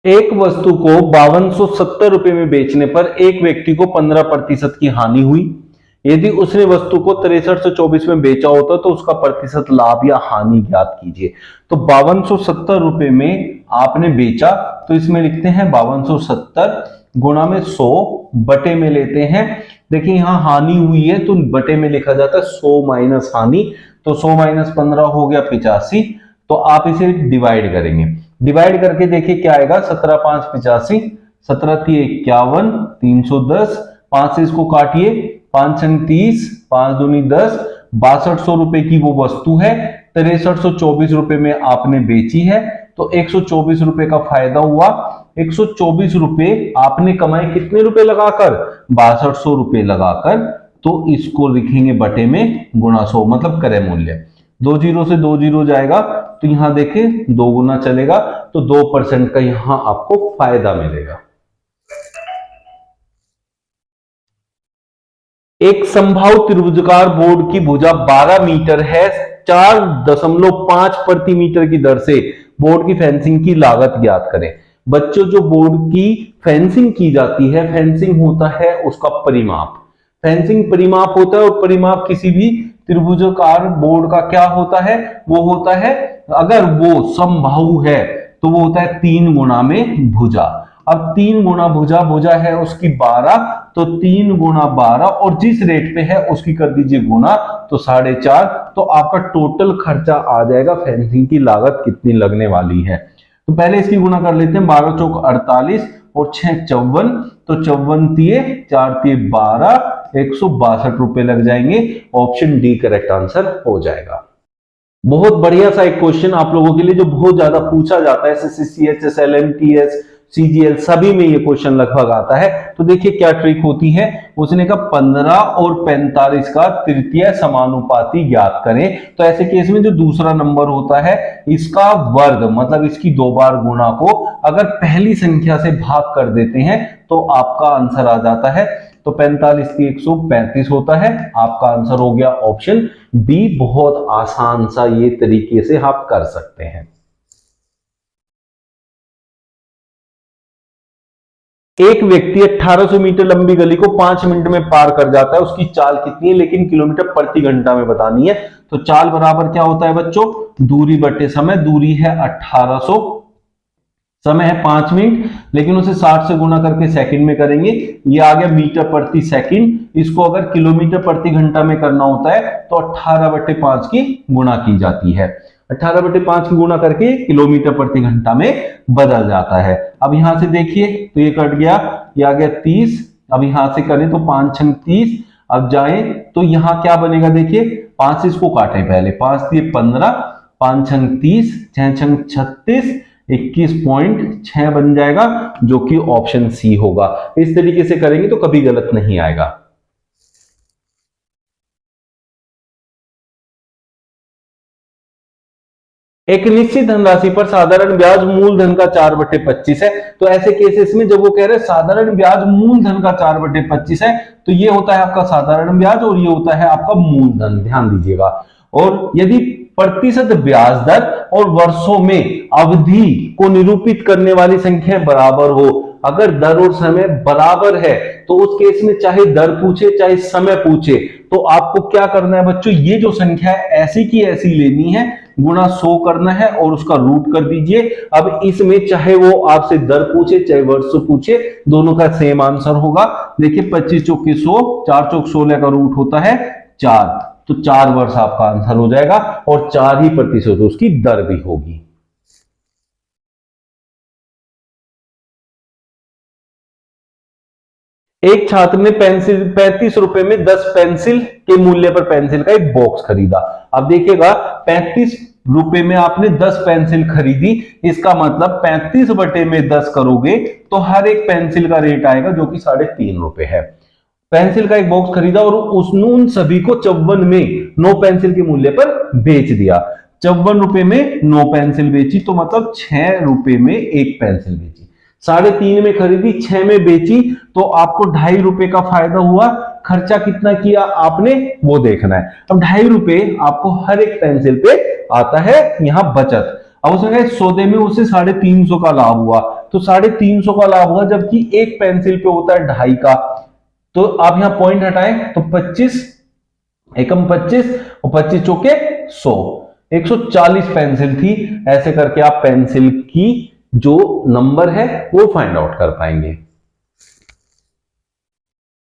एक वस्तु को 5270 रुपए में बेचने पर एक व्यक्ति को 15% की हानि हुई। यदि उसने वस्तु को 6324 में बेचा होता तो उसका प्रतिशत लाभ या हानि ज्ञात कीजिए। तो 5270 रुपए में आपने बेचा, तो इसमें लिखते हैं 5270 गुणा में 100 बटे में लेते हैं। देखिए यहां हानि हुई है तो बटे में लिखा जाता है 100 माइनस हानि, तो 100 माइनस 15 हो गया 85। तो आप इसे डिवाइड करेंगे, डिवाइड करके देखिए क्या आएगा, 17 5 85, 17 3 51, 310, 5 से इसको काटिए, 5 6 30, 5 दूनी 10, 6200 रुपए की वो वस्तु है, 6324 रुपए में आपने बेची है, तो 124 रुपए का फायदा हुआ। 124 रुपए आपने कमाए कितने रुपए लगाकर, 6200 रुपए लगाकर। तो इसको लिखेंगे बटे में गुणा 100, मतलब क्रय मूल्य। 2 जीरो से 2 जीरो जाएगा, तो यहां देखें 2 गुना चलेगा, तो 2% का यहां आपको फायदा मिलेगा। एक समबाहु त्रिभुजाकार बोर्ड की भुजा 12 मीटर है, 4.5 प्रति मीटर की दर से बोर्ड की फेंसिंग की लागत ज्ञात करें। बच्चों, जो बोर्ड की फेंसिंग की जाती है, फेंसिंग होता है उसका परिमाप, फेंसिंग परिमाप होता है, और परिमाप किसी भी त्रिभुजाकार बोर्ड का क्या होता है, वो होता है, अगर वो समबाहु है तो वो होता है 3 गुना में भुजा। अब 3 गुना भुजा, भुजा है उसकी 12, तो 3 गुना 12, और जिस रेट पे है उसकी कर दीजिए गुना, तो 4.5। तो आपका टोटल खर्चा आ जाएगा, फेंसिंग की लागत कितनी लगने वाली है। तो पहले इसकी गुना कर लेते हैं, 12 चौक 48 और 6 54, तो 54 तिये 4 तिये 12, 162 रुपए लग जाएंगे। ऑप्शन डी करेक्ट आंसर हो जाएगा। बहुत बढ़िया सा एक क्वेश्चन आप लोगों के लिए, जो बहुत ज्यादा पूछा जाता है, एसएससी, सीएचएस, एलएमटीएस, सीजीएल सभी में ये क्वेश्चन लगभग आता है। तो देखिए क्या ट्रिक होती है, उसने कहा 15 और 45 का तृतीय समानुपाती ज्ञात करें। तो ऐसे केस में जो दूसरा नंबर होता है इसका वर्ग, मतलब इसकी 2 बार गुणा को अगर पहली संख्या से भाग कर देते हैं तो आपका आंसर आ जाता है। तो 45 की 135 होता है, आपका आंसर हो गया ऑप्शन बी। बहुत आसान सा ये तरीके से आप कर सकते हैं। एक व्यक्ति 1800 मीटर लंबी गली को 5 मिनट में पार कर जाता है, उसकी चाल कितनी है लेकिन किलोमीटर प्रति घंटा में बतानी है। तो चाल बराबर क्या होता है बच्चों, दूरी बटे समय। दूरी है 1800, समय है 5 मिनट, लेकिन उसे 60 से गुना करके सेकंड में करेंगे, ये आ गया मीटर प्रति सेकंड। इसको अगर किलोमीटर प्रति घंटा में करना होता है तो 18/5 की गुणा की जाती है, 18/5 की गुणा करके किलोमीटर प्रति घंटा में बदल जाता है। अब यहां से देखिए तो ये कट गया, ये आ गया 30। अब यहां से करें तो 5 छंग 30। अब जाए तो यहां क्या बनेगा, देखिए 5 से इसको काटें पहले, 5 दिए 15, 5 छंग 30, 6 छंग 36, 21.6 बन जाएगा, जो कि ऑप्शन सी होगा। इस तरीके से करेंगे तो कभी गलत नहीं आएगा। एक निश्चित धनराशि पर साधारण ब्याज मूलधन का 4/25 है। तो ऐसे केसेस में जब वो कह रहे हैं साधारण ब्याज मूलधन का 4/25 है, तो ये होता है आपका साधारण ब्याज और ये होता है आपका मूलधन, ध्यान दीजिएगा। और यदि प्रतिशत ब्याज दर और वर्षों में अवधि को निरूपित करने वाली संख्या बराबर हो, अगर दर और समय बराबर है तो उस केस में चाहे दर पूछे चाहे समय पूछे, तो आपको क्या करना है बच्चों, ये जो संख्या है ऐसी की ऐसी लेनी है, गुणा 100 करना है और उसका रूट कर दीजिए। अब इसमें चाहे वो आपसे दर पूछे चाहे वर्ष पूछे, दोनों का सेम आंसर होगा। देखिए 25 चौक 100, 4 चौक 16 का रूट होता है 4, तो 4 वर्ष आपका आंसर हो जाएगा और 4% उसकी दर भी होगी। एक छात्र ने पेंसिल 35 रुपए में 10 पेंसिल के मूल्य पर पेंसिल का एक बॉक्स खरीदा। अब देखिएगा 35 रुपए में आपने 10 पेंसिल खरीदी, इसका मतलब 35/10 करोगे तो हर एक पेंसिल का रेट आएगा जो कि 3.5 रुपए है। पेंसिल का एक बॉक्स खरीदा और उसने उन सभी को 54 में 9 पेंसिल के मूल्य पर बेच दिया। 54 रुपए में 9 पेंसिल बेची, तो मतलब 6 रुपए में एक पेंसिल बेची। 3.5 में खरीदी, 6 में बेची, तो आपको 2.5 रुपए का फायदा हुआ। खर्चा कितना किया आपने वो देखना है। अब 2.5 रुपए आपको हर एक पेंसिल पे आता है यहां बचत। अब उसने कहा सौदे में उसे 350 का लाभ हुआ, तो 350 का लाभ हुआ, जबकि एक पेंसिल पे होता है 2.5 का। तो आप यहां पॉइंट हटाएं तो 25 एकम 25 और 25 चौके 100, 140 पेंसिल थी। ऐसे करके आप पेंसिल की जो नंबर है वो फाइंड आउट कर पाएंगे।